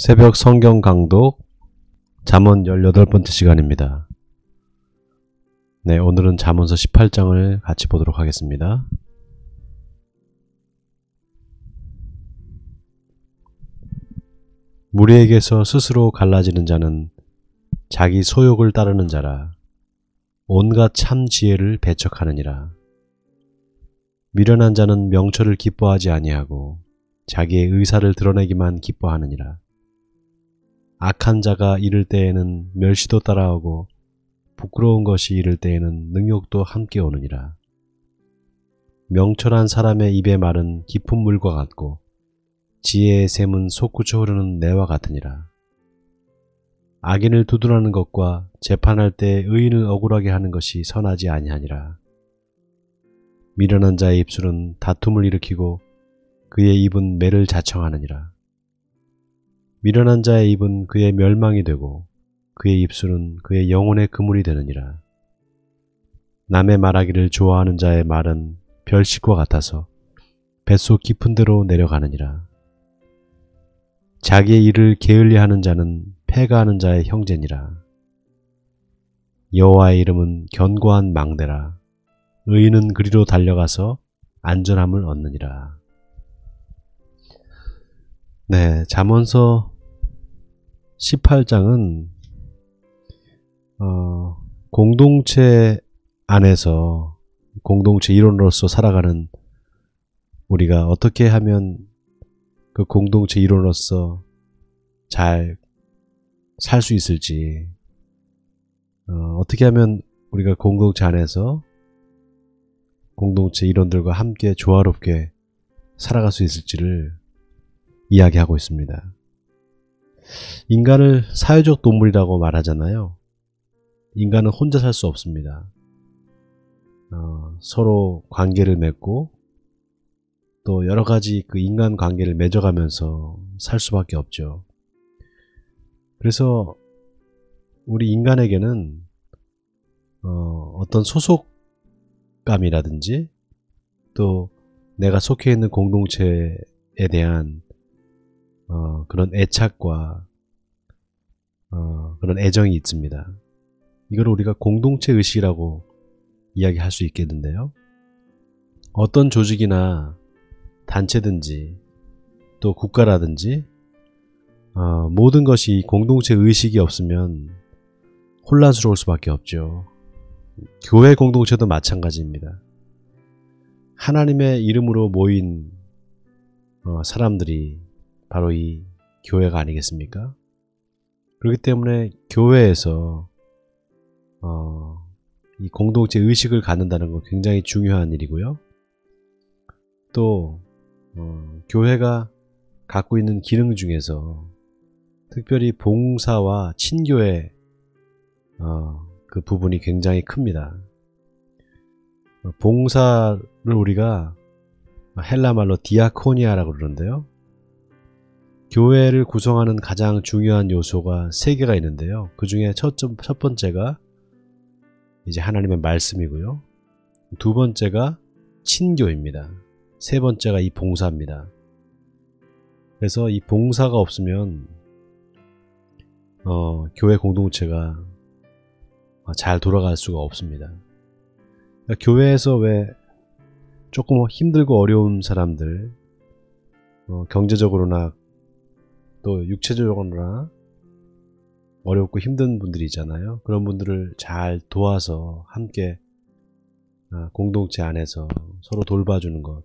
새벽 성경 강독 잠언 18번째 시간입니다. 네, 오늘은 잠언서 18장을 같이 보도록 하겠습니다. 무리에게서 스스로 갈라지는 자는 자기 소욕을 따르는 자라. 온갖 참 지혜를 배척하느니라. 미련한 자는 명철을 기뻐하지 아니하고 자기의 의사를 드러내기만 기뻐하느니라. 악한 자가 이를 때에는 멸시도 따라오고 부끄러운 것이 이를 때에는 능욕도 함께 오느니라. 명철한 사람의 입의 말은 깊은 물과 같고 지혜의 샘은 솟구쳐 흐르는 내와 같으니라. 악인을 두둔하는 것과 재판할 때 의인을 억울하게 하는 것이 선하지 아니하니라. 미련한 자의 입술은 다툼을 일으키고 그의 입은 매를 자청하느니라. 미련한 자의 입은 그의 멸망이 되고 그의 입술은 그의 영혼의 그물이 되느니라. 남의 말하기를 좋아하는 자의 말은 별식과 같아서 뱃속 깊은 데로 내려가느니라. 자기의 일을 게을리하는 자는 패가하는 자의 형제니라. 여호와의 이름은 견고한 망대라. 의인은 그리로 달려가서 안전함을 얻느니라. 네, 잠언서 18장은 공동체 안에서 공동체 일원으로서 살아가는 우리가 어떻게 하면 그 공동체 일원으로서 잘 살 수 있을지, 어떻게 하면 우리가 공동체 안에서 공동체 일원들과 함께 조화롭게 살아갈 수 있을지를 이야기하고 있습니다. 인간을 사회적 동물이라고 말하잖아요. 인간은 혼자 살 수 없습니다. 서로 관계를 맺고 또 여러 가지 그 인간 관계를 맺어가면서 살 수밖에 없죠. 그래서 우리 인간에게는 어떤 소속감이라든지 또 내가 속해 있는 공동체에 대한 그런 애착과 그런 애정이 있습니다. 이걸 우리가 공동체 의식이라고 이야기할 수 있겠는데요. 어떤 조직이나 단체든지 또 국가라든지 모든 것이 공동체 의식이 없으면 혼란스러울 수밖에 없죠. 교회 공동체도 마찬가지입니다. 하나님의 이름으로 모인 사람들이 바로 이 교회가 아니겠습니까? 그렇기 때문에 교회에서 이 공동체 의식을 갖는다는 건 굉장히 중요한 일이고요. 또 교회가 갖고 있는 기능 중에서 특별히 봉사와 친교의 그 부분이 굉장히 큽니다. 봉사를 우리가 헬라 말로 디아코니아라고 그러는데요. 교회를 구성하는 가장 중요한 요소가 3개가 있는데요. 그 중에 첫 번째가 이제 하나님의 말씀이고요. 두 번째가 친교입니다. 세 번째가 이 봉사입니다. 그래서 이 봉사가 없으면 교회 공동체가 잘 돌아갈 수가 없습니다. 그러니까 교회에서 왜 조금 힘들고 어려운 사람들, 경제적으로나 또 육체적으로나 어렵고 힘든 분들이 있잖아요. 그런 분들을 잘 도와서 함께 공동체 안에서 서로 돌봐주는 것,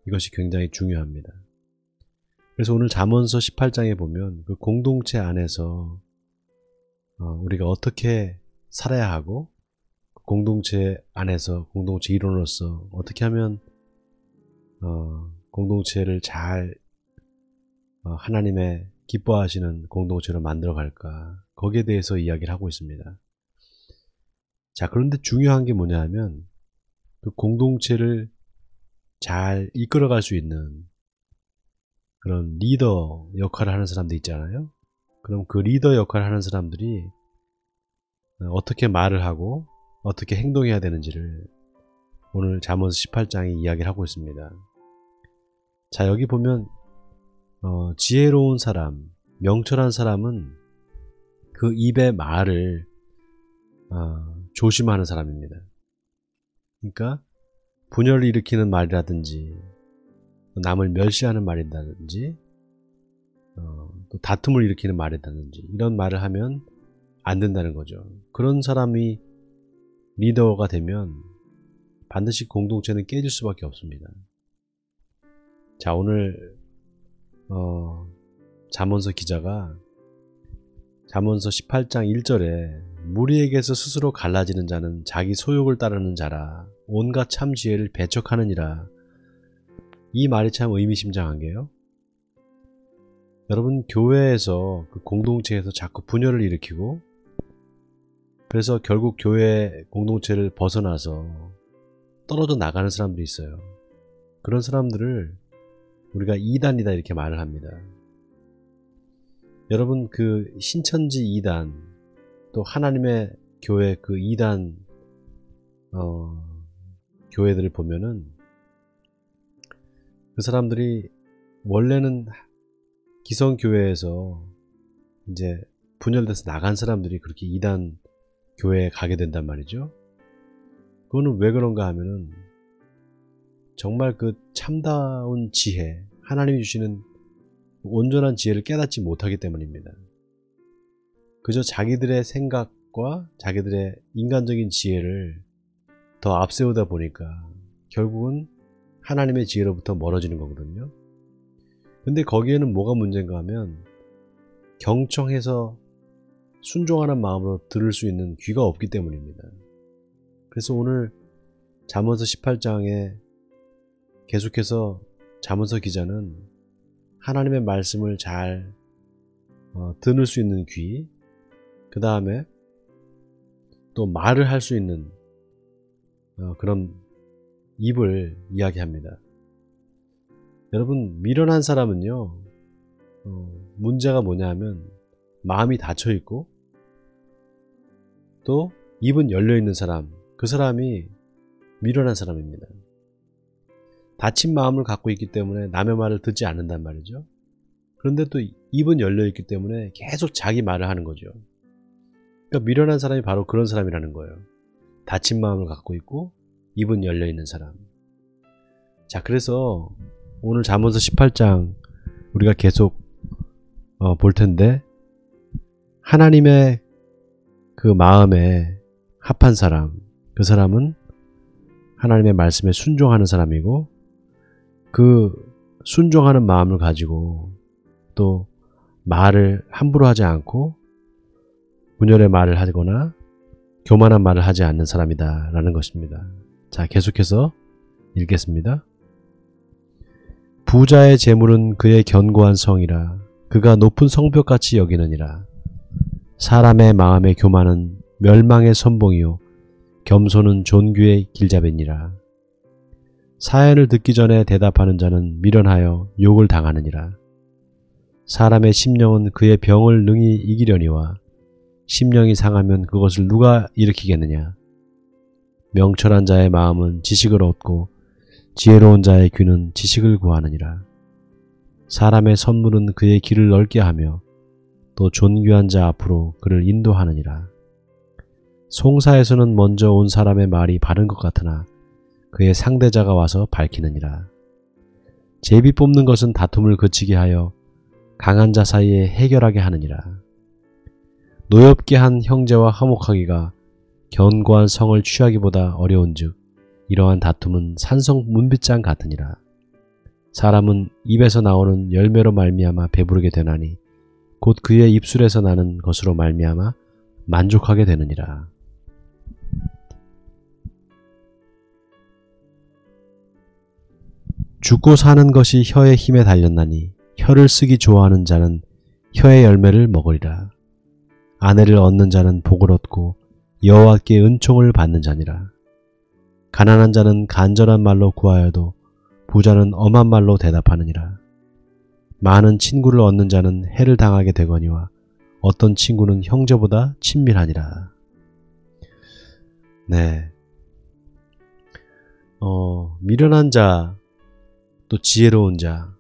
이것이 굉장히 중요합니다. 그래서 오늘 잠언서 18장에 보면 그 공동체 안에서 우리가 어떻게 살아야 하고 공동체 안에서 공동체 일원으로서 어떻게 하면 공동체를 잘 하나님의 기뻐하시는 공동체로 만들어 갈까, 거기에 대해서 이야기를 하고 있습니다. 자, 그런데 중요한 게 뭐냐 하면 그 공동체를 잘 이끌어 갈 수 있는 그런 리더 역할을 하는 사람들 있잖아요. 그럼 그 리더 역할을 하는 사람들이 어떻게 말을 하고 어떻게 행동해야 되는지를 오늘 잠언서 18장이 이야기를 하고 있습니다. 자, 여기 보면 지혜로운 사람, 명철한 사람은 그 입의 말을 조심하는 사람입니다. 그러니까 분열을 일으키는 말이라든지 남을 멸시하는 말이라든지 또 다툼을 일으키는 말이라든지 이런 말을 하면 안 된다는 거죠. 그런 사람이 리더가 되면 반드시 공동체는 깨질 수밖에 없습니다. 자, 오늘 잠언서 기자가 잠언서 18장 1절에 무리에게서 스스로 갈라지는 자는 자기 소욕을 따르는 자라 온갖 참 지혜를 배척하느니라. 이 말이 참 의미심장한 게요. 여러분, 교회에서 그 공동체에서 자꾸 분열을 일으키고 그래서 결국 교회 공동체를 벗어나서 떨어져 나가는 사람들이 있어요. 그런 사람들을 우리가 이단이다 이렇게 말을 합니다. 여러분, 그 신천지 이단 또 하나님의 교회 그 이단 교회들을 보면은 그 사람들이 원래는 기성교회에서 이제 분열돼서 나간 사람들이 그렇게 이단 교회에 가게 된단 말이죠. 그거는 왜 그런가 하면은 정말 그 참다운 지혜, 하나님이 주시는 온전한 지혜를 깨닫지 못하기 때문입니다. 그저 자기들의 생각과 자기들의 인간적인 지혜를 더 앞세우다 보니까 결국은 하나님의 지혜로부터 멀어지는 거거든요. 근데 거기에는 뭐가 문제인가 하면 경청해서 순종하는 마음으로 들을 수 있는 귀가 없기 때문입니다. 그래서 오늘 잠언서 18장에 계속해서 잠언서 기자는 하나님의 말씀을 잘 들을 수 있는 귀, 그 다음에 또 말을 할 수 있는 그런 입을 이야기합니다. 여러분, 미련한 사람은요, 문제가 뭐냐 하면 마음이 닫혀 있고 또 입은 열려 있는 사람, 그 사람이 미련한 사람입니다. 닫힌 마음을 갖고 있기 때문에 남의 말을 듣지 않는단 말이죠. 그런데 또 입은 열려 있기 때문에 계속 자기 말을 하는 거죠. 그러니까 미련한 사람이 바로 그런 사람이라는 거예요. 닫힌 마음을 갖고 있고 입은 열려 있는 사람. 자, 그래서 오늘 잠언서 18장 우리가 계속 볼 텐데, 하나님의 그 마음에 합한 사람, 그 사람은 하나님의 말씀에 순종하는 사람이고, 그 순종하는 마음을 가지고 또 말을 함부로 하지 않고 분열의 말을 하거나 교만한 말을 하지 않는 사람이다 라는 것입니다. 자, 계속해서 읽겠습니다. 부자의 재물은 그의 견고한 성이라 그가 높은 성벽같이 여기느니라. 사람의 마음의 교만은 멸망의 선봉이요 겸손은 존귀의 길잡이니라. 사연을 듣기 전에 대답하는 자는 미련하여 욕을 당하느니라. 사람의 심령은 그의 병을 능히 이기려니와 심령이 상하면 그것을 누가 일으키겠느냐. 명철한 자의 마음은 지식을 얻고 지혜로운 자의 귀는 지식을 구하느니라. 사람의 선물은 그의 길을 넓게 하며 또 존귀한 자 앞으로 그를 인도하느니라. 송사에서는 먼저 온 사람의 말이 바른 것 같으나 그의 상대자가 와서 밝히느니라. 제비 뽑는 것은 다툼을 그치게 하여 강한 자 사이에 해결하게 하느니라. 노엽게 한 형제와 화목하기가 견고한 성을 취하기보다 어려운즉 이러한 다툼은 산성 문빗장 같으니라. 사람은 입에서 나오는 열매로 말미암아 배부르게 되나니 곧 그의 입술에서 나는 것으로 말미암아 만족하게 되느니라. 죽고 사는 것이 혀의 힘에 달렸나니 혀를 쓰기 좋아하는 자는 혀의 열매를 먹으리라. 아내를 얻는 자는 복을 얻고 여호와께 은총을 받는 자니라. 가난한 자는 간절한 말로 구하여도 부자는 엄한 말로 대답하느니라. 많은 친구를 얻는 자는 해를 당하게 되거니와 어떤 친구는 형제보다 친밀하니라. 네. 미련한 자, 또 지혜로운 자,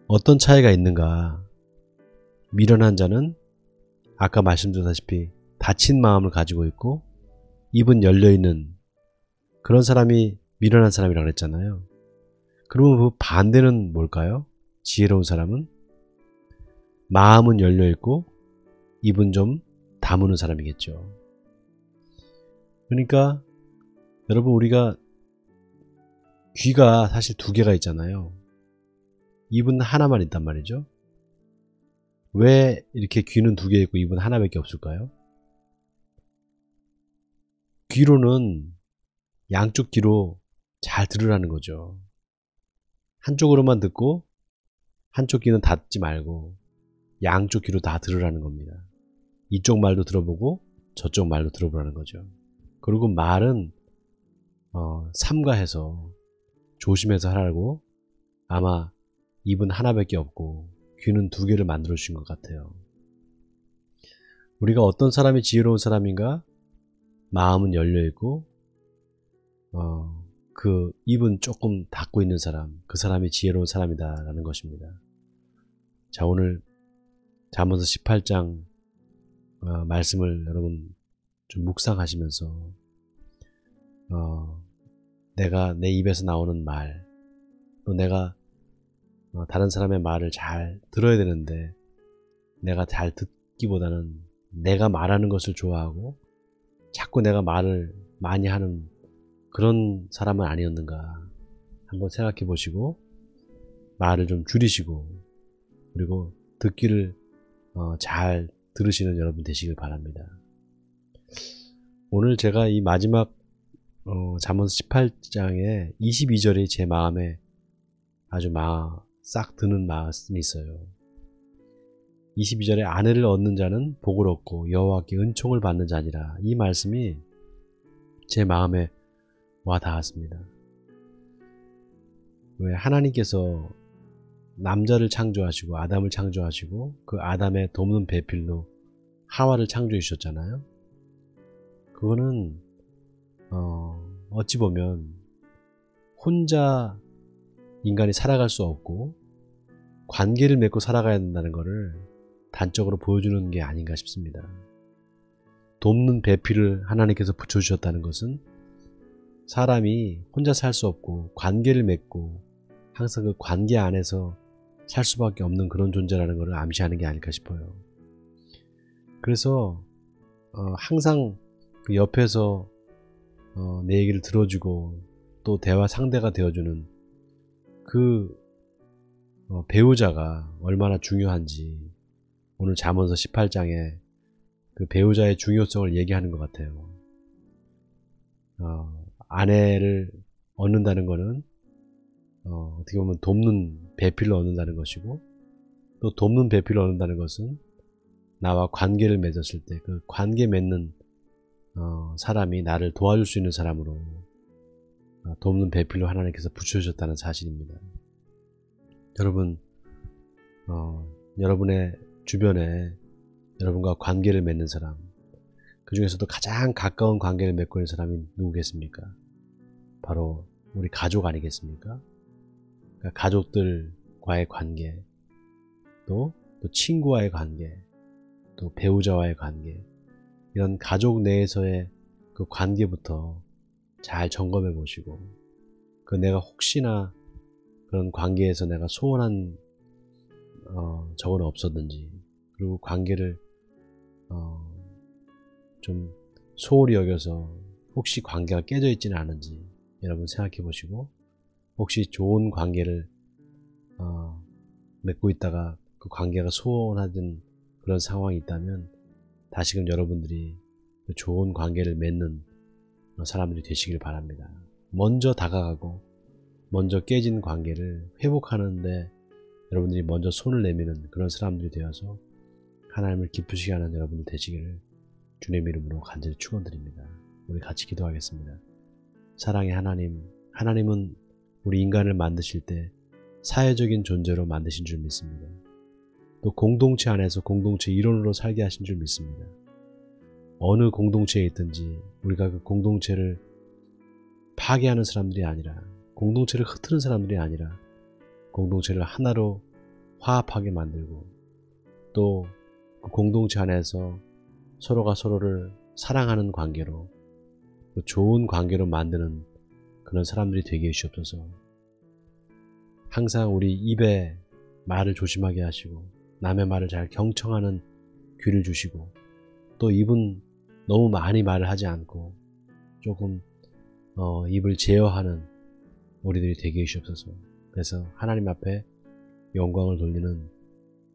어떤 차이가 있는가? 미련한 자는 아까 말씀드렸다시피 닫힌 마음을 가지고 있고 입은 열려있는 그런 사람이 미련한 사람이라고 그랬잖아요. 그러면 그 반대는 뭘까요? 지혜로운 사람은 마음은 열려있고 입은 좀 다무는 사람이겠죠. 그러니까 여러분, 우리가 귀가 사실 두 개가 있잖아요. 입은 하나만 있단 말이죠. 왜 이렇게 귀는 두 개 있고 입은 하나밖에 없을까요? 귀로는 양쪽 귀로 잘 들으라는 거죠. 한쪽으로만 듣고 한쪽 귀는 닫지 말고 양쪽 귀로 다 들으라는 겁니다. 이쪽 말도 들어보고 저쪽 말도 들어보라는 거죠. 그리고 말은 삼가해서 조심해서 하라고, 아마 입은 하나밖에 없고 귀는 두 개를 만들어 주신 것 같아요. 우리가 어떤 사람이 지혜로운 사람인가? 마음은 열려있고 그 입은 조금 닫고 있는 사람, 그 사람이 지혜로운 사람이다 라는 것입니다. 자, 오늘 잠언서 18장 말씀을 여러분 좀 묵상하시면서 내가 내 입에서 나오는 말, 또 내가 다른 사람의 말을 잘 들어야 되는데 내가 잘 듣기보다는 내가 말하는 것을 좋아하고 자꾸 내가 말을 많이 하는 그런 사람은 아니었는가 한번 생각해 보시고 말을 좀 줄이시고 그리고 듣기를 잘 들으시는 여러분 되시길 바랍니다. 오늘 제가 이 마지막 잠언서 18장의 22절이 제 마음에 아주 싹 드는 말씀이 있어요. 22절에 아내를 얻는 자는 복을 얻고 여호와께 은총을 받는 자니라. 이 말씀이 제 마음에 와 닿았습니다. 왜 하나님께서 남자를 창조하시고 아담을 창조하시고 그 아담의 돕는 배필로 하와를 창조해 주셨잖아요. 그거는 어찌 보면 혼자 인간이 살아갈 수 없고 관계를 맺고 살아가야 된다는 것을 단적으로 보여주는 게 아닌가 싶습니다. 돕는 배필을 하나님께서 붙여주셨다는 것은 사람이 혼자 살 수 없고 관계를 맺고 항상 그 관계 안에서 살 수밖에 없는 그런 존재라는 것을 암시하는 게 아닐까 싶어요. 그래서 항상 그 옆에서 내 얘기를 들어주고 또 대화 상대가 되어주는 그 배우자가 얼마나 중요한지 오늘 잠언서 18장에 그 배우자의 중요성을 얘기하는 것 같아요. 아내를 얻는다는 것은 어떻게 보면 돕는 배필을 얻는다는 것이고 또 돕는 배필을 얻는다는 것은 나와 관계를 맺었을 때 그 관계 맺는 사람이 나를 도와줄 수 있는 사람으로 돕는 배필로 하나님께서 붙여주셨다는 사실입니다. 여러분, 여러분의 주변에 여러분과 관계를 맺는 사람, 그 중에서도 가장 가까운 관계를 맺고 있는 사람이 누구겠습니까? 바로 우리 가족 아니겠습니까? 그러니까 가족들과의 관계, 또 친구와의 관계, 또 배우자와의 관계, 이런 가족 내에서의 그 관계부터 잘 점검해 보시고 그 내가 혹시나 그런 관계에서 내가 소원한 적은 없었는지, 그리고 관계를 좀 소홀히 여겨서 혹시 관계가 깨져 있지는 않은지 여러분 생각해 보시고, 혹시 좋은 관계를 맺고 있다가 그 관계가 소원하던 그런 상황이 있다면 다시금 여러분들이 그 좋은 관계를 맺는 사람들이 되시길 바랍니다. 먼저 다가가고 먼저 깨진 관계를 회복하는데 여러분들이 먼저 손을 내미는 그런 사람들이 되어서 하나님을 기쁘시게 하는 여러분들 되시기를 주님 이름으로 간절히 축원드립니다. 우리 같이 기도하겠습니다. 사랑의 하나님, 하나님은 우리 인간을 만드실 때 사회적인 존재로 만드신 줄 믿습니다. 또 공동체 안에서 공동체 일원으로 살게 하신 줄 믿습니다. 어느 공동체에 있든지 우리가 그 공동체를 파괴하는 사람들이 아니라, 공동체를 흩트는 사람들이 아니라 공동체를 하나로 화합하게 만들고 또 그 공동체 안에서 서로가 서로를 사랑하는 관계로, 좋은 관계로 만드는 그런 사람들이 되게 해주시옵소서. 항상 우리 입에 말을 조심하게 하시고 남의 말을 잘 경청하는 귀를 주시고, 또 입은 너무 많이 말을 하지 않고 조금 입을 제어하는 우리들이 되게 해주시옵소서. 그래서 하나님 앞에 영광을 돌리는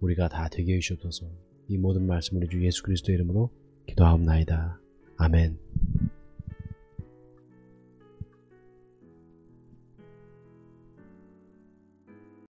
우리가 다 되게 해주시옵소서. 이 모든 말씀을 주 예수 그리스도의 이름으로 기도하옵나이다. 아멘.